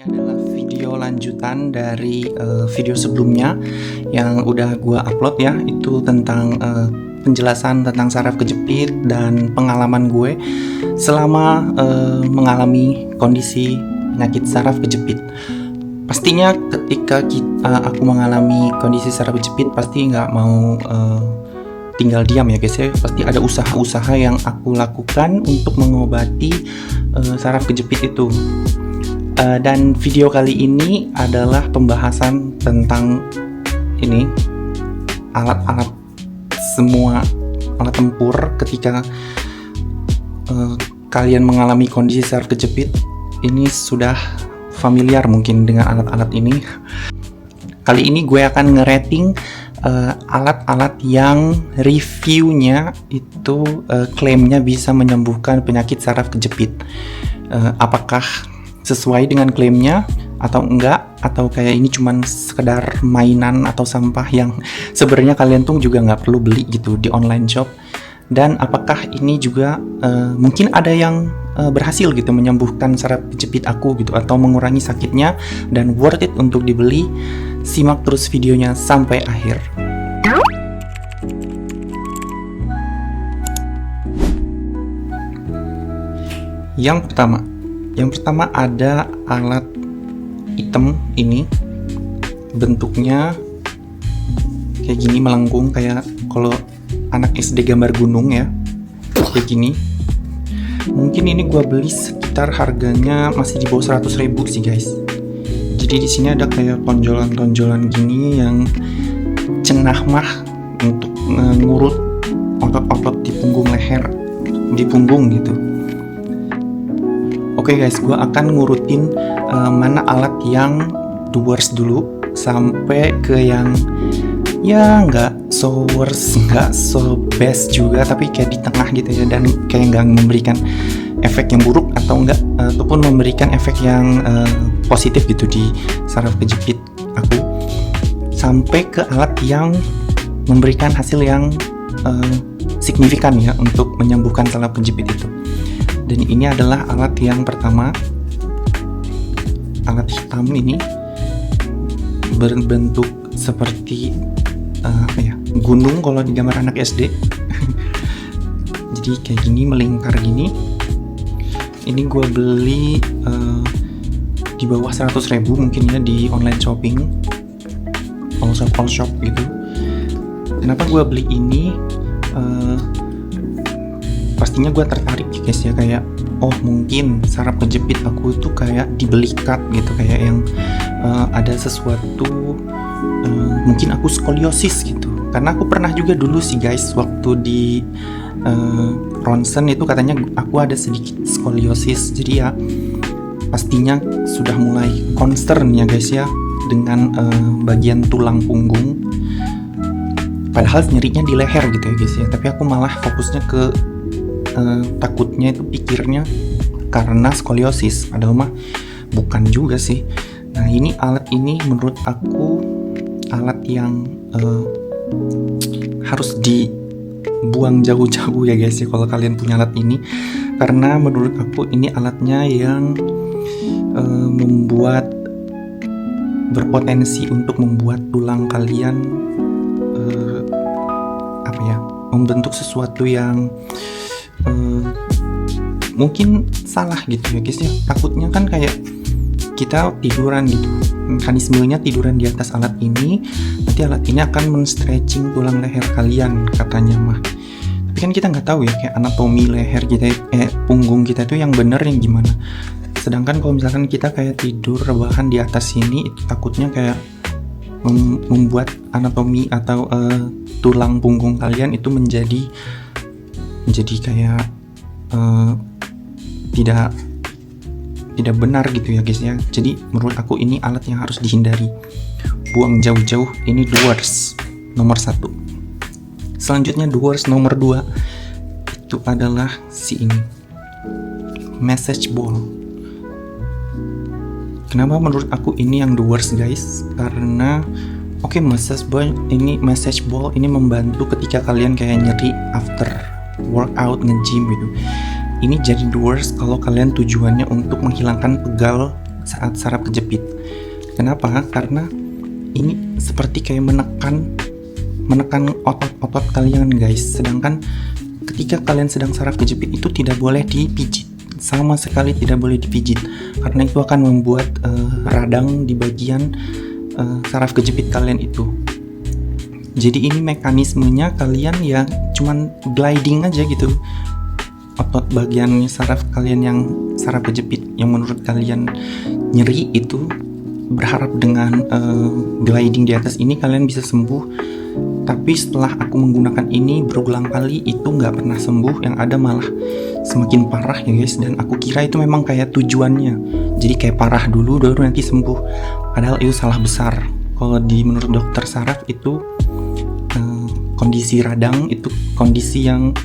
Ini adalah video lanjutan dari video sebelumnya yang udah gua upload ya. Itu tentang penjelasan tentang saraf kejepit dan pengalaman gue selama mengalami kondisi penyakit saraf kejepit. Pastinya ketika aku mengalami kondisi saraf kejepit pasti nggak mau tinggal diam ya guys ya. Pasti ada usaha-usaha yang aku lakukan untuk mengobati saraf kejepit itu. Dan video kali ini adalah pembahasan tentang ini alat-alat, semua alat tempur ketika kalian mengalami kondisi saraf kejepit. Ini sudah familiar mungkin dengan alat-alat ini. Kali ini gue akan ngerating alat-alat yang reviewnya itu klaimnya bisa menyembuhkan penyakit saraf kejepit. Apakah sesuai dengan klaimnya atau enggak, atau kayak ini cuman sekedar mainan atau sampah yang sebenarnya kalian tuh juga nggak perlu beli gitu di online shop. Dan apakah ini juga mungkin ada yang berhasil gitu menyembuhkan saraf kejepit aku gitu, atau mengurangi sakitnya dan worth it untuk dibeli. Simak terus videonya sampai akhir. Yang pertama ada alat hitam ini, bentuknya kayak gini, melengkung kayak kalau anak SD gambar gunung ya, kayak gini. Mungkin ini gua beli sekitar harganya masih di bawah 100.000 sih guys. Jadi di sini ada kayak tonjolan-tonjolan gini yang cenah mah untuk ngurut otot-otot di punggung leher, di punggung gitu. Oke guys, gue akan ngurutin mana alat yang the worst dulu sampai ke yang ya nggak so worst, nggak so best juga, tapi kayak di tengah gitu ya, dan kayak nggak memberikan efek yang buruk atau enggak, ataupun memberikan efek yang positif gitu di saraf kejepit aku, sampai ke alat yang memberikan hasil yang signifikan ya untuk menyembuhkan saraf kejepit itu. Dan ini adalah alat yang pertama, alat hitam ini berbentuk seperti gunung kalau di gambar anak SD. Jadi kayak gini, melingkar gini. Ini gue beli di bawah 100.000 mungkin ya di online shopping, all shop gitu. Kenapa gue beli ini? Pastinya gue tertarik guys ya, kayak oh mungkin saraf kejepit aku tuh kayak dibelikat gitu, kayak yang ada sesuatu, mungkin aku skoliosis gitu. Karena aku pernah juga dulu sih guys, waktu di ronsen itu katanya aku ada sedikit skoliosis. Jadi ya pastinya sudah mulai concern ya guys ya dengan bagian tulang punggung. Padahal nyerinya di leher gitu ya guys ya, tapi aku malah fokusnya ke takutnya itu pikirnya karena skoliosis, padahal mah bukan juga sih. Nah ini alat ini menurut aku alat yang harus dibuang jauh-jauh ya guys ya kalau kalian punya alat ini, karena menurut aku ini alatnya yang berpotensi untuk membuat tulang kalian membentuk sesuatu yang mungkin salah gitu ya guys ya. Takutnya kan kayak kita tiduran gitu, mekanismenya tiduran di atas alat ini, nanti alat ini akan men-stretching tulang leher kalian katanya mah. Tapi kan kita nggak tahu ya kayak anatomi leher kita, punggung kita itu yang bener yang gimana. Sedangkan kalau misalkan kita kayak tidur rebahan di atas sini, itu takutnya kayak membuat anatomi atau tulang punggung kalian itu menjadi kayak tidak benar gitu ya guys ya. Jadi menurut aku ini alat yang harus dihindari, buang jauh-jauh. Ini the worst nomor 1. Selanjutnya the worst nomor 2 itu adalah si ini, massage ball. Kenapa menurut aku ini yang the worst guys? Karena massage ball ini membantu ketika kalian kayak nyeri after workout nge-gym gitu. Ini jadi the worst kalau kalian tujuannya untuk menghilangkan pegal saat saraf kejepit. Kenapa? Karena ini seperti kayak menekan otot-otot kalian guys. Sedangkan ketika kalian sedang saraf kejepit itu tidak boleh dipijit, sama sekali tidak boleh dipijit, karena itu akan membuat radang di bagian saraf kejepit kalian itu. Jadi ini mekanismenya, kalian ya cuman gliding aja gitu, otot bagian saraf kalian yang saraf kejepit yang menurut kalian nyeri itu, berharap dengan gliding di atas ini kalian bisa sembuh. Tapi setelah aku menggunakan ini berulang kali, itu nggak pernah sembuh, yang ada malah semakin parah ya guys. Dan aku kira itu memang kayak tujuannya, jadi kayak parah dulu baru nanti sembuh, padahal itu salah besar. Kalau menurut dokter saraf itu kondisi radang itu kondisi yang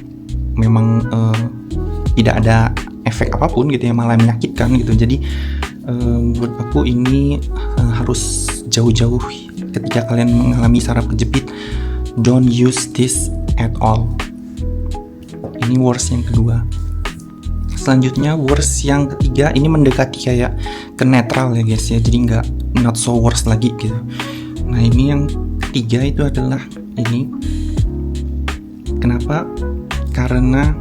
memang tidak ada efek apapun gitu ya, malah menyakitkan gitu. Jadi menurut aku ini harus jauh-jauh ketika kalian mengalami saraf kejepit. Don't use this at all. Ini worst yang kedua. Selanjutnya worst yang ketiga, ini mendekati kayak ke netral ya guys ya, jadi not so worst lagi gitu. Nah ini yang ketiga itu adalah ini. Kenapa? Karena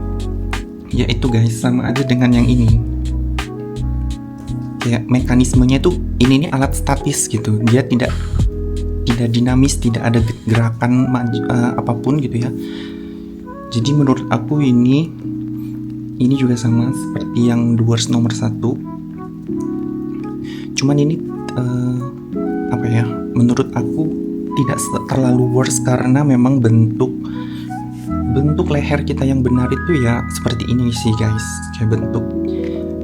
ya itu guys, sama aja dengan yang ini. Kayak mekanismenya itu ini alat statis gitu, dia tidak dinamis, tidak ada gerakan apapun gitu ya. Jadi menurut aku ini juga sama seperti yang worst nomor 1. Cuman ini menurut aku tidak terlalu worst, karena memang bentuk leher kita yang benar itu ya seperti ini sih guys, kayak bentuk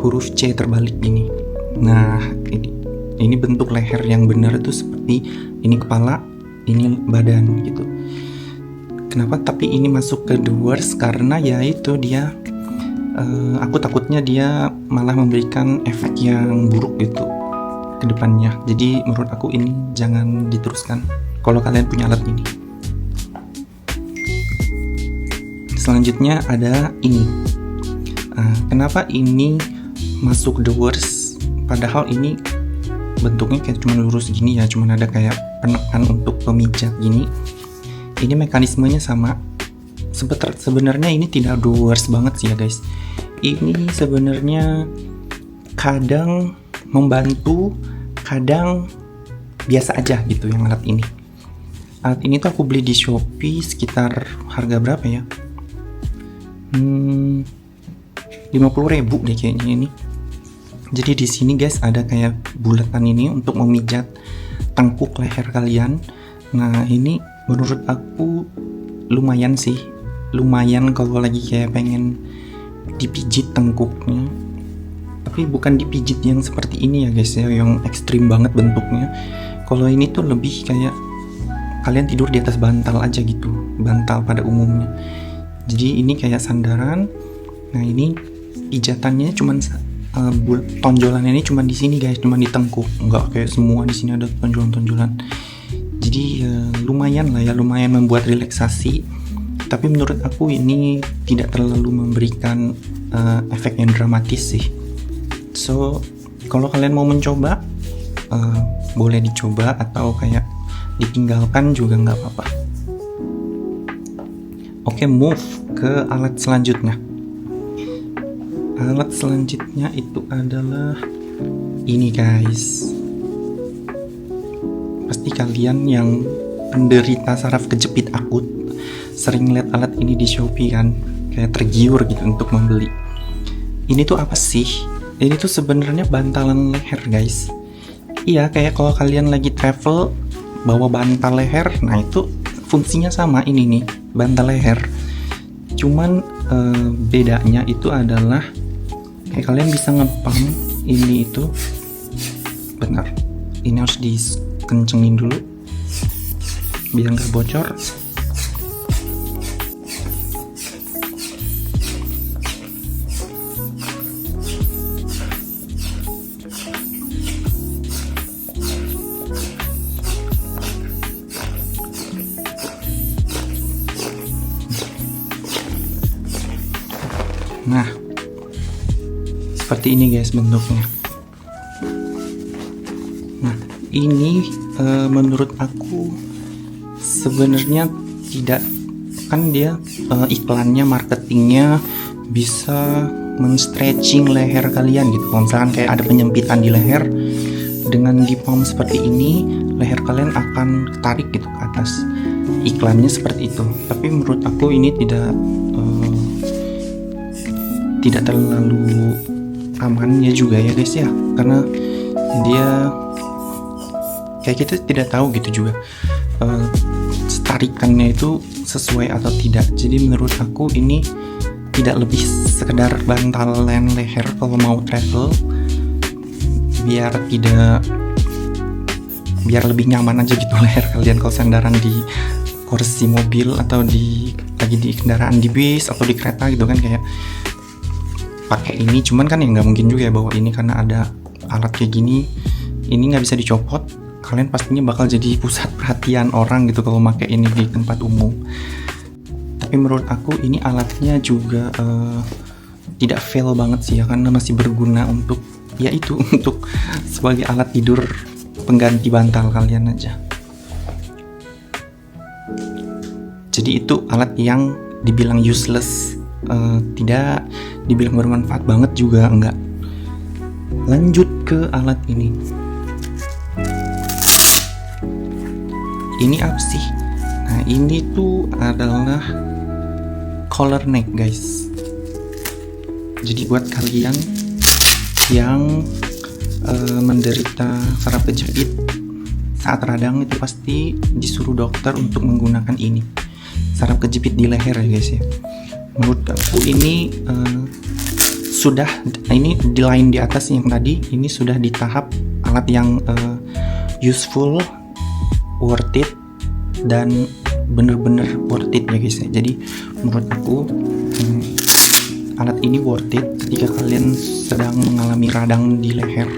huruf C terbalik ini. Nah ini bentuk leher yang benar itu seperti ini, kepala, ini badan gitu. Kenapa tapi ini masuk ke the worst? Karena ya itu dia aku takutnya dia malah memberikan efek yang buruk gitu ke depannya. Jadi menurut aku ini jangan diteruskan kalau kalian punya alat ini. Selanjutnya ada ini. Kenapa ini masuk the worst? Padahal ini bentuknya kayak cuma lurus gini ya, cuma ada kayak penekan untuk pemijat gini. Ini mekanismenya sama. Sebenarnya ini tidak the worst banget sih ya guys. Ini sebenarnya kadang membantu, kadang biasa aja gitu yang alat ini. Alat ini tuh aku beli di Shopee sekitar harga berapa ya? 50.000 deh kayaknya ini. Jadi di sini guys ada kayak bulatan ini untuk memijat tengkuk leher kalian. Nah ini menurut aku lumayan sih, lumayan kalau lagi kayak pengen dipijit tengkuknya. Tapi bukan dipijit yang seperti ini ya guys ya, yang ekstrim banget bentuknya. Kalau ini tuh lebih kayak kalian tidur di atas bantal aja gitu, bantal pada umumnya. Jadi ini kayak sandaran. Nah ini pijatannya cuman tonjolan ini cuma di sini guys, cuma di tengkuk, nggak kayak semua di sini ada tonjolan-tonjolan. Jadi lumayan lah ya, lumayan membuat relaksasi. Tapi menurut aku ini tidak terlalu memberikan efek yang dramatis sih. So kalau kalian mau mencoba boleh dicoba, atau kayak ditinggalkan juga nggak apa-apa. Oke, move ke alat selanjutnya. Alat selanjutnya itu adalah ini guys. Pasti kalian yang penderita saraf kejepit akut sering lihat alat ini di Shopee kan, kayak tergiur gitu untuk membeli. Ini tuh apa sih? Ini tuh sebenarnya bantalan leher guys. Iya, kayak kalau kalian lagi travel bawa bantal leher, nah itu fungsinya sama ini nih, bantal leher. Cuman bedanya itu adalah kayak kalian bisa ngepam ini itu. Benar, ini harus dikencengin dulu biar nggak bocor. Nah, seperti ini guys bentuknya. Nah, ini menurut aku sebenarnya tidak, kan dia iklannya, marketingnya bisa men-stretching leher kalian gitu. Kalau misalkan kayak ada penyempitan di leher, dengan di pump seperti ini leher kalian akan ketarik gitu ke atas. Iklannya seperti itu. Tapi menurut aku ini tidak terlalu aman ya juga ya guys ya, karena dia kayak kita tidak tahu gitu juga tarikannya itu sesuai atau tidak. Jadi menurut aku ini tidak lebih sekedar bantalan leher kalau mau travel, biar lebih nyaman aja gitu leher kalian kalau sandaran di kursi mobil atau lagi di kendaraan, di bis atau di kereta gitu kan, kayak pakai ini. Cuman kan ya nggak mungkin juga ya bawa ini, karena ada alat kayak gini, ini nggak bisa dicopot. Kalian pastinya bakal jadi pusat perhatian orang gitu kalau pakai ini di tempat umum. Tapi menurut aku ini alatnya juga tidak fail banget sih ya, karena masih berguna untuk ya itu untuk sebagai alat tidur pengganti bantal kalian aja. Jadi itu alat yang dibilang useless, tidak dibilang bermanfaat banget juga enggak. Lanjut ke alat ini. Ini apa sih? Nah, ini tuh adalah collar neck guys. Jadi buat kalian yang menderita saraf kejepit saat radang, itu pasti disuruh dokter untuk menggunakan ini, saraf kejepit di leher ya guys ya. Menurut aku ini ini di line di atas yang tadi, ini sudah di tahap alat yang useful, worth it, dan bener-bener worth it ya guys ya. Jadi menurut aku alat ini worth it ketika kalian sedang mengalami radang di leher,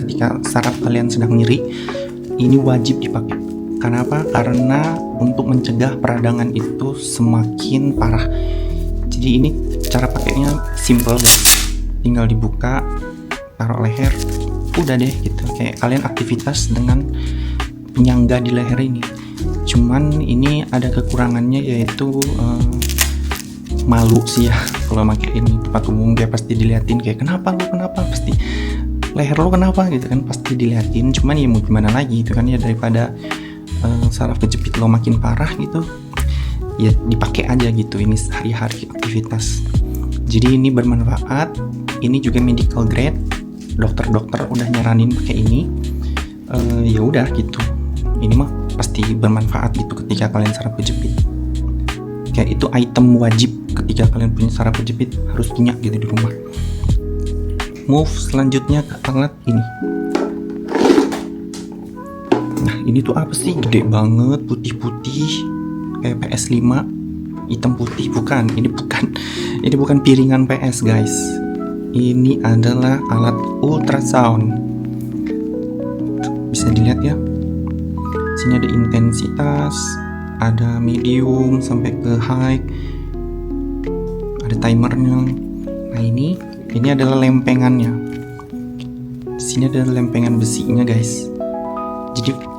ketika saraf kalian sedang nyeri. Ini wajib dipakai. Kenapa? Karena untuk mencegah peradangan itu semakin parah. Jadi ini cara pakainya simple guys, tinggal dibuka, taruh leher, udah deh gitu. Kayak kalian aktivitas dengan penyangga di leher ini. Cuman ini ada kekurangannya, yaitu malu sih ya kalau pakai ini tempat umum. Kayak pasti diliatin, kayak kenapa pasti leher lo kenapa gitu kan, pasti diliatin. Cuman ya mau gimana lagi gitu kan ya, daripada saraf kejepit lo makin parah gitu, ya dipakai aja gitu. Ini sehari-hari aktivitas. Jadi ini bermanfaat. Ini juga medical grade, dokter-dokter udah nyaranin pakai ini. Ya udah gitu, ini mah pasti bermanfaat gitu ketika kalian saraf kejepit. Kayak itu item wajib ketika kalian punya saraf kejepit, harus punya gitu di rumah. Move selanjutnya ke alat ini. Nah, ini tuh apa sih? Gede banget, putih-putih, kayak PS5, hitam putih. Ini bukan piringan PS guys. Ini adalah alat ultrasound. Bisa dilihat ya. Sini ada intensitas, ada medium sampai ke high, ada timernya. Nah ini adalah lempengannya. Di sini ada lempengan besinya guys. Jadi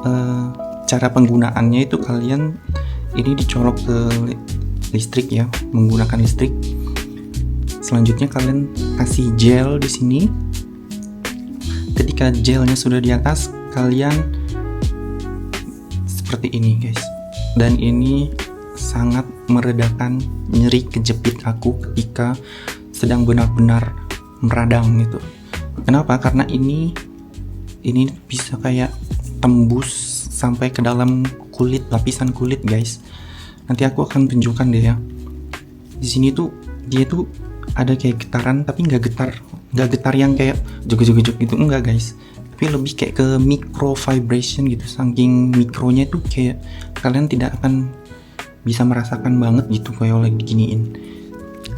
cara penggunaannya itu kalian ini dicolok ke listrik ya, menggunakan listrik. Selanjutnya kalian kasih gel di sini. Ketika gelnya sudah di atas, kalian seperti ini guys. Dan ini sangat meredakan nyeri kejepit aku ketika sedang benar-benar meradang gitu. Kenapa? Karena ini bisa kayak tembus sampai ke dalam kulit, lapisan kulit guys. Nanti aku akan tunjukkan deh ya. Di sini tuh dia tuh ada kayak getaran, tapi nggak getar yang kayak jog-jog gitu, enggak guys. Tapi lebih kayak ke micro vibration gitu. Saking mikronya tuh kayak kalian tidak akan bisa merasakan banget gitu kayak lagi diginiin.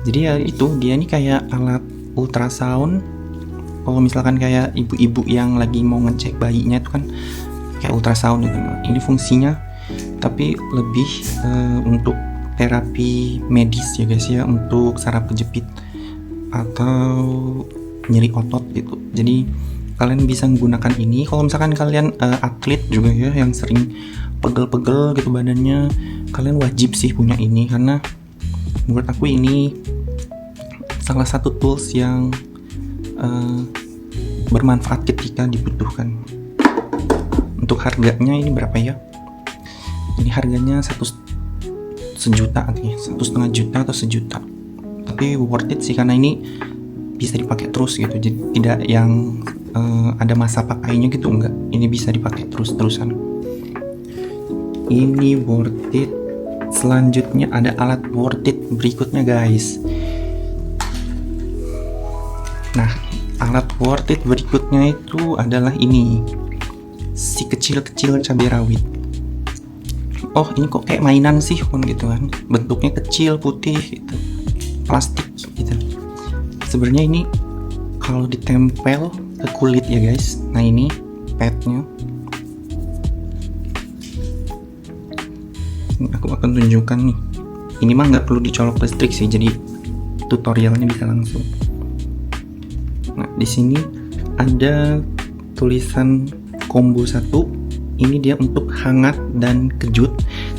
Jadi ya itu, dia ini kayak alat ultrasound. Kalau misalkan kayak ibu-ibu yang lagi mau ngecek bayinya itu kan kayak ultrasound gitu. Ini fungsinya tapi lebih untuk terapi medis ya guys ya, untuk saraf kejepit atau nyeri otot gitu. Jadi kalian bisa menggunakan ini. Kalau misalkan kalian atlet juga ya, yang sering pegel-pegel gitu badannya, kalian wajib sih punya ini, karena menurut aku ini salah satu tools yang bermanfaat ketika dibutuhkan. Untuk harganya ini berapa ya? Ini harganya 1,5 juta atau 1 juta, tapi worth it sih, karena ini bisa dipakai terus gitu, jadi tidak yang ada masa pakainya gitu, enggak, ini bisa dipakai terus-terusan. Ini worth it. Selanjutnya ada alat worth it berikutnya guys. Nah, alat worth it berikutnya itu adalah ini, si kecil-kecil cabai rawit. Oh, ini kok kayak mainan sih gitu kan, bentuknya kecil, putih gitu, plastik gitu. Sebenarnya ini kalau ditempel ke kulit ya guys. Nah, ini padnya. Aku akan tunjukkan nih. Ini mah nggak perlu dicolok listrik sih, jadi tutorialnya bisa langsung. Nah, di sini ada tulisan combo 1. Ini dia untuk hangat dan kejut.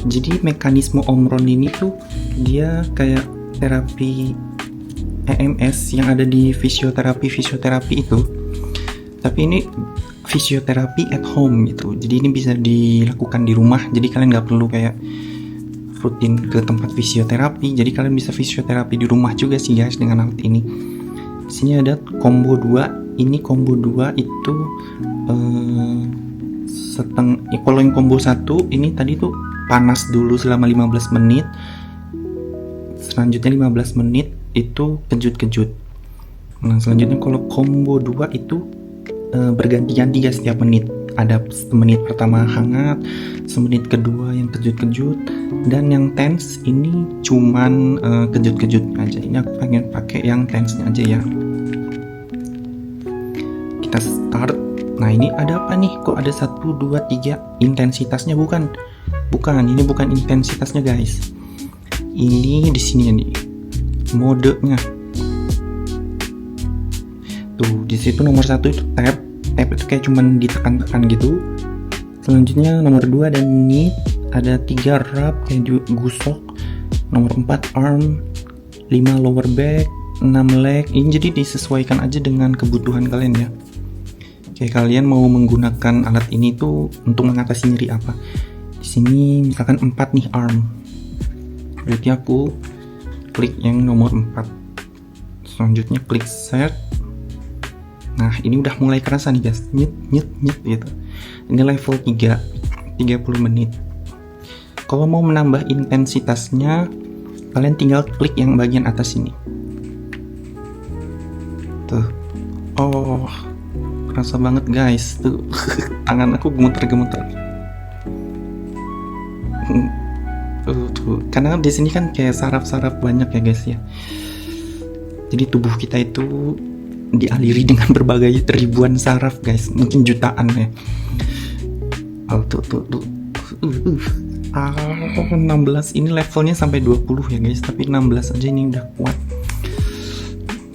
Jadi mekanisme Omron ini tuh dia kayak terapi EMS yang ada di fisioterapi itu. Tapi ini fisioterapi at home gitu. Jadi ini bisa dilakukan di rumah. Jadi kalian nggak perlu kayak rutin ke tempat fisioterapi. Jadi kalian bisa fisioterapi di rumah juga sih guys dengan alat ini. Di sini ada combo 2. Ini combo 2 itu kalau yang combo 1 ini tadi tuh panas dulu selama 15 menit. Selanjutnya 15 menit itu kejut-kejut. Nah, selanjutnya kalau combo 2 itu berganti-ganti guys setiap menit. Ada semenit pertama hangat, semenit kedua yang kejut-kejut, dan yang tense ini cuman kejut-kejut aja. Ini aku pengen pakai yang tense-nya aja ya. Kita start. Nah, ini ada apa nih? Kok ada 1, 2, 3 intensitasnya? Bukan, ini bukan intensitasnya guys. Ini di sini nih modenya. Tuh, di situ nomor 1 itu tab itu kayak cuman ditekan-tekan gitu. Selanjutnya nomor 2 dan ini ada 3 rub kayak gusok. Nomor 4 arm, 5 lower back, 6 leg. Ini jadi disesuaikan aja dengan kebutuhan kalian ya. Kayak kalian mau menggunakan alat ini tuh untuk mengatasi nyeri apa. Di sini misalkan 4 nih arm. Berarti aku klik yang nomor 4. Selanjutnya klik set. Nah, ini udah mulai kerasa nih guys. Nyet gitu. Ini level 3, 30 menit. Kalau mau menambah intensitasnya, kalian tinggal klik yang bagian atas ini. Tuh. Oh, kerasa banget guys. Tuh. Tangan aku gemeter-gemeter. Tuh. Karena di sini kan kayak saraf-saraf banyak ya guys ya. Jadi tubuh kita itu dialiri dengan berbagai ribuan saraf guys, mungkin jutaan ya. Oh, tuh. 16 ini levelnya sampai 20 ya guys, tapi 16 aja ini udah kuat.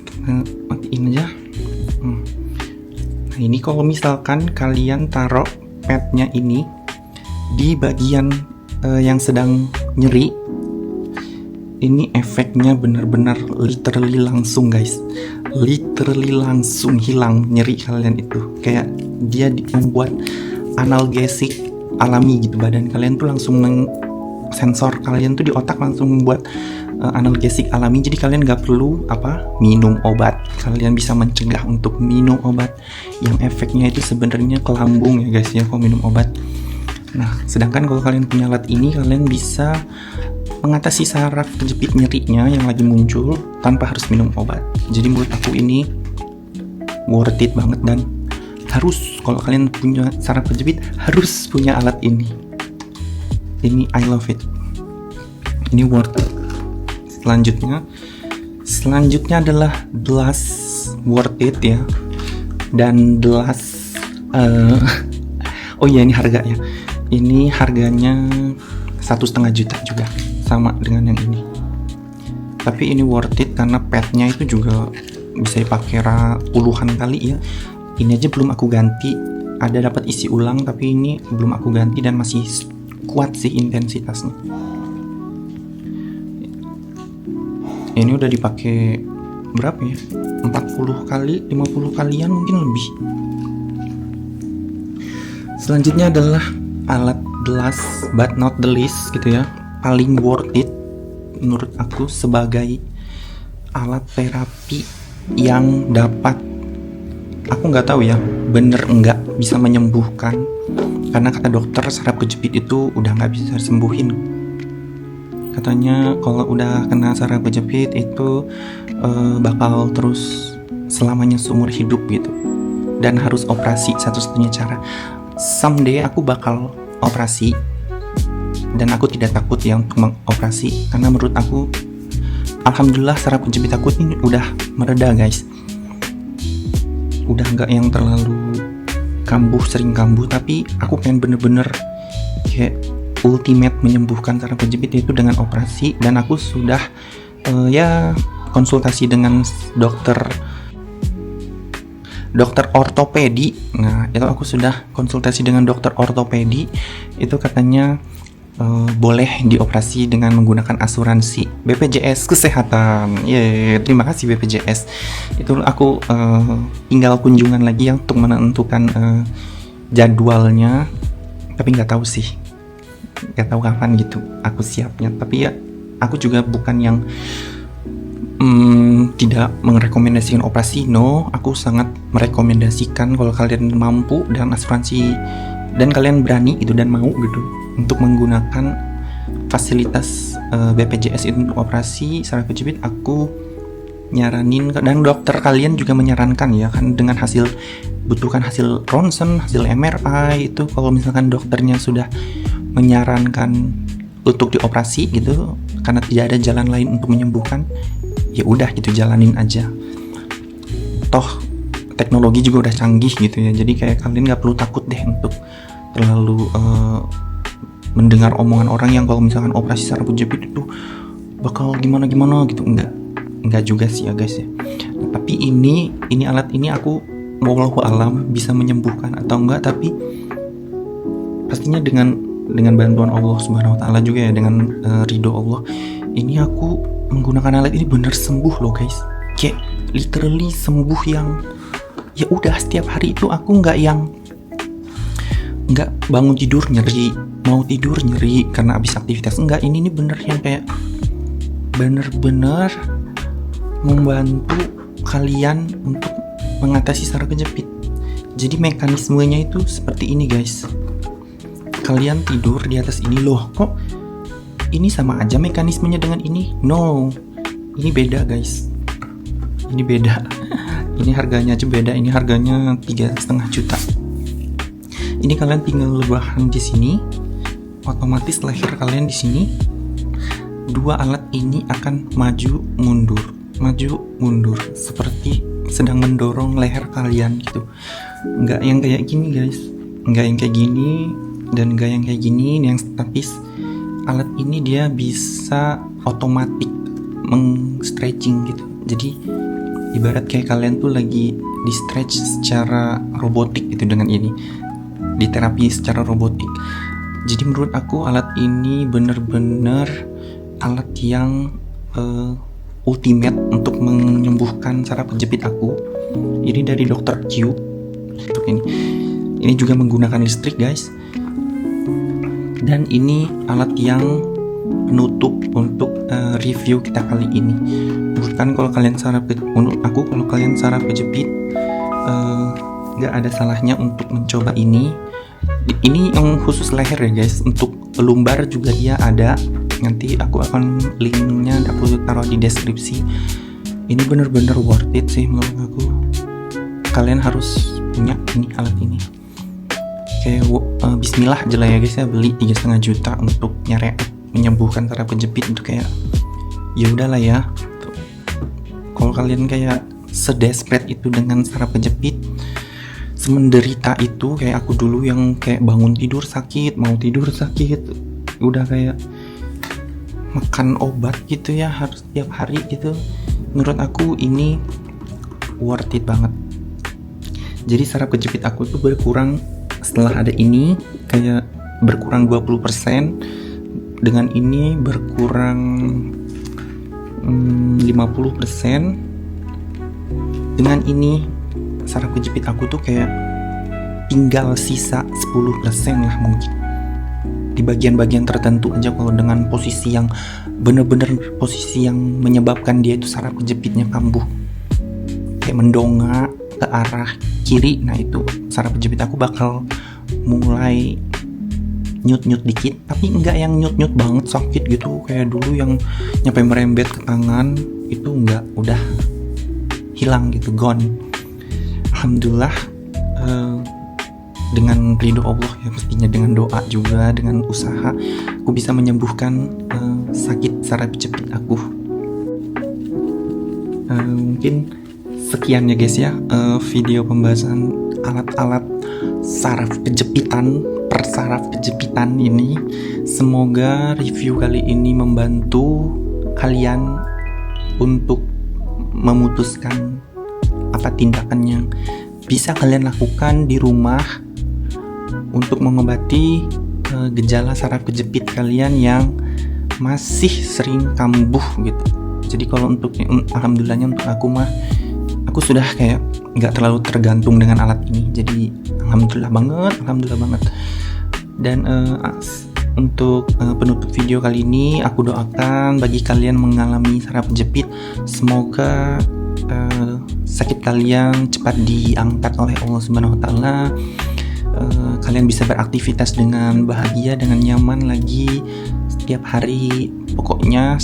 Kita matiin aja. Nah, ini kalau misalkan kalian taruh padnya ini di bagian yang sedang nyeri, ini efeknya benar-benar literally langsung guys, literally langsung hilang nyeri kalian itu. Kayak dia membuat analgesik alami gitu, badan kalian tuh langsung sensor kalian tuh di otak langsung membuat analgesik alami. Jadi kalian nggak perlu minum obat, kalian bisa mencegah untuk minum obat yang efeknya itu sebenarnya ke lambung ya guys ya kalau minum obat. Nah, sedangkan kalau kalian punya alat ini, kalian bisa mengatasi saraf kejepit nyerinya yang lagi muncul tanpa harus minum obat. Jadi menurut aku ini worth it banget, dan harus, kalau kalian punya saraf kejepit harus punya alat ini. Ini I love it. Ini worth it. Selanjutnya adalah gelas worth it ya. Dan gelas oh iya, ini harganya. Ini harganya 1,5 juta juga, sama dengan yang ini. Tapi ini worth it karena padnya itu juga bisa dipakai puluhan kali ya. Ini aja belum aku ganti, ada dapat isi ulang tapi ini belum aku ganti dan masih kuat sih intensitasnya. Ini udah dipakai berapa ya, 40 kali 50 kalian mungkin lebih. Selanjutnya adalah alat the last but not the least gitu ya, paling worth it menurut aku sebagai alat terapi yang dapat, aku nggak tahu ya bener nggak bisa menyembuhkan, karena kata dokter saraf kejepit itu udah nggak bisa sembuhin. Katanya kalau udah kena saraf kejepit itu bakal terus selamanya seumur hidup gitu, dan harus operasi satu-satunya cara. Someday aku bakal operasi dan aku tidak takut ya untuk mengoperasi, karena menurut aku alhamdulillah saraf kejepit aku ini udah mereda guys, udah nggak yang terlalu kambuh, sering kambuh, tapi aku pengen bener-bener kayak ultimate menyembuhkan saraf kejepit itu dengan operasi. Dan aku sudah ya konsultasi dengan dokter ortopedi. Nah itu aku sudah konsultasi dengan dokter ortopedi, itu katanya boleh dioperasi dengan menggunakan asuransi BPJS Kesehatan. Terima kasih BPJS. Itu aku tinggal kunjungan lagi ya untuk menentukan jadwalnya, tapi nggak tahu sih, nggak tahu kapan gitu aku siapnya. Tapi ya aku juga bukan yang tidak merekomendasikan operasi. No, aku sangat merekomendasikan kalau kalian mampu dan asuransi dan kalian berani itu dan mau gitu untuk menggunakan fasilitas BPJS itu untuk operasi saraf kejepit. Aku nyaranin, dan dokter kalian juga menyarankan ya kan, dengan butuhkan hasil ronsen, hasil MRI itu. Kalau misalkan dokternya sudah menyarankan untuk dioperasi gitu karena tidak ada jalan lain untuk menyembuhkan, ya udah gitu, jalanin aja. Toh teknologi juga udah canggih gitu ya, jadi kayak kalian nggak perlu takut deh untuk terlalu mendengar omongan orang yang kalau misalkan operasi saraf kejepit itu bakal gimana gitu. Enggak juga sih ya guys ya. Tapi ini alat ini aku wallahu alam bisa menyembuhkan atau enggak, tapi pastinya dengan bantuan Allah Subhanahu wa taala juga ya, dengan ridho Allah. Ini aku menggunakan alat ini bener sembuh loh guys, kayak literally sembuh yang ya udah setiap hari itu aku nggak bangun tidur nyeri, mau tidur nyeri karena habis aktivitas. Enggak, ini bener yang kayak bener-bener membantu kalian untuk mengatasi saraf kejepit. Jadi mekanismenya itu seperti ini guys, kalian tidur di atas ini. Loh kok ini sama aja mekanismenya dengan ini? No, ini beda guys, ini beda. Ini harganya aja beda, ini harganya 3,5 juta. Ini kalian tinggal lebahan di sini, otomatis leher kalian di sini. Dua alat ini akan maju mundur seperti sedang mendorong leher kalian gitu. Nggak yang kayak gini guys, nggak yang kayak gini dan nggak yang kayak gini, yang statis. Alat ini dia bisa otomatis meng-stretching gitu. Jadi ibarat kayak kalian tuh lagi di stretch secara robotik gitu dengan ini, di terapi secara robotik. Jadi menurut aku alat ini bener-bener alat yang ultimate untuk menyembuhkan saraf kejepit aku. Ini dari Dr. Q. Untuk ini juga menggunakan listrik guys. Dan ini alat yang penutup untuk review kita kali ini. Bukan kalau kalian menurut aku kalau kalian saraf kejepit nggak ada salahnya untuk mencoba ini. Ini yang khusus leher ya guys. Untuk lumbar juga dia ada. Nanti aku akan linknya aku taruh di deskripsi. Ini bener-bener worth it sih menurut aku. Kalian harus punya ini, alat ini. Kayak bismillah aja lah ya guys ya, beli 3,5 juta untuk menyembuhkan saraf kejepit. Itu kayak ya udahlah ya. Kalau kalian kayak sedesperate itu dengan saraf kejepit, semenderita itu kayak aku dulu yang kayak bangun tidur sakit, mau tidur sakit, udah kayak makan obat gitu ya harus tiap hari gitu. Menurut aku ini worth it banget. Jadi saraf kejepit aku tuh berkurang setelah ada ini, kayak berkurang 20%, dengan ini berkurang 50%, dengan ini saraf kejepit aku tuh kayak tinggal sisa 10% lah mungkin. Di bagian-bagian tertentu aja, kalau dengan posisi yang bener-bener posisi yang menyebabkan dia itu saraf kejepitnya kambuh, kayak mendongak ke arah kiri, nah itu saraf kejepit aku bakal mulai nyut-nyut dikit, tapi enggak yang nyut-nyut banget sakit gitu kayak dulu yang nyampe merembet ke tangan, itu enggak, udah hilang gitu, gone. Alhamdulillah, dengan ridho Allah ya, pastinya dengan doa juga, dengan usaha aku bisa menyembuhkan sakit saraf kejepit aku. Mungkin sekian ya guys ya, video pembahasan alat-alat saraf kejepitan, per saraf kejepitan ini. Semoga review kali ini membantu kalian untuk memutuskan apa tindakan yang bisa kalian lakukan di rumah untuk mengobati gejala saraf kejepit kalian yang masih sering kambuh gitu. Jadi kalau untuk alhamdulillahnya untuk aku mah, aku sudah kayak nggak terlalu tergantung dengan alat ini. Jadi alhamdulillah banget. Dan untuk penutup video kali ini, aku doakan bagi kalian mengalami saraf kejepit, semoga sakit kalian cepat diangkat oleh Allah Subhanahu wa Ta'ala. Kalian bisa beraktivitas dengan bahagia, dengan nyaman lagi setiap hari. Pokoknya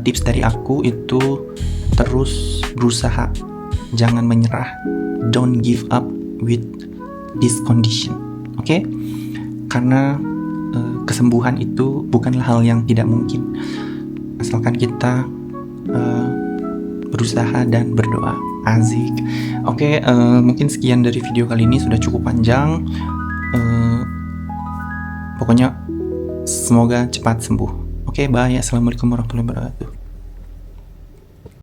tips dari aku itu terus berusaha, jangan menyerah, don't give up with this condition, oke? Karena kesembuhan itu bukanlah hal yang tidak mungkin, asalkan kita berusaha dan berdoa. Asik. Oke, mungkin sekian dari video kali ini, sudah cukup panjang. Pokoknya semoga cepat sembuh. Oke, bye. Assalamualaikum warahmatullahi wabarakatuh.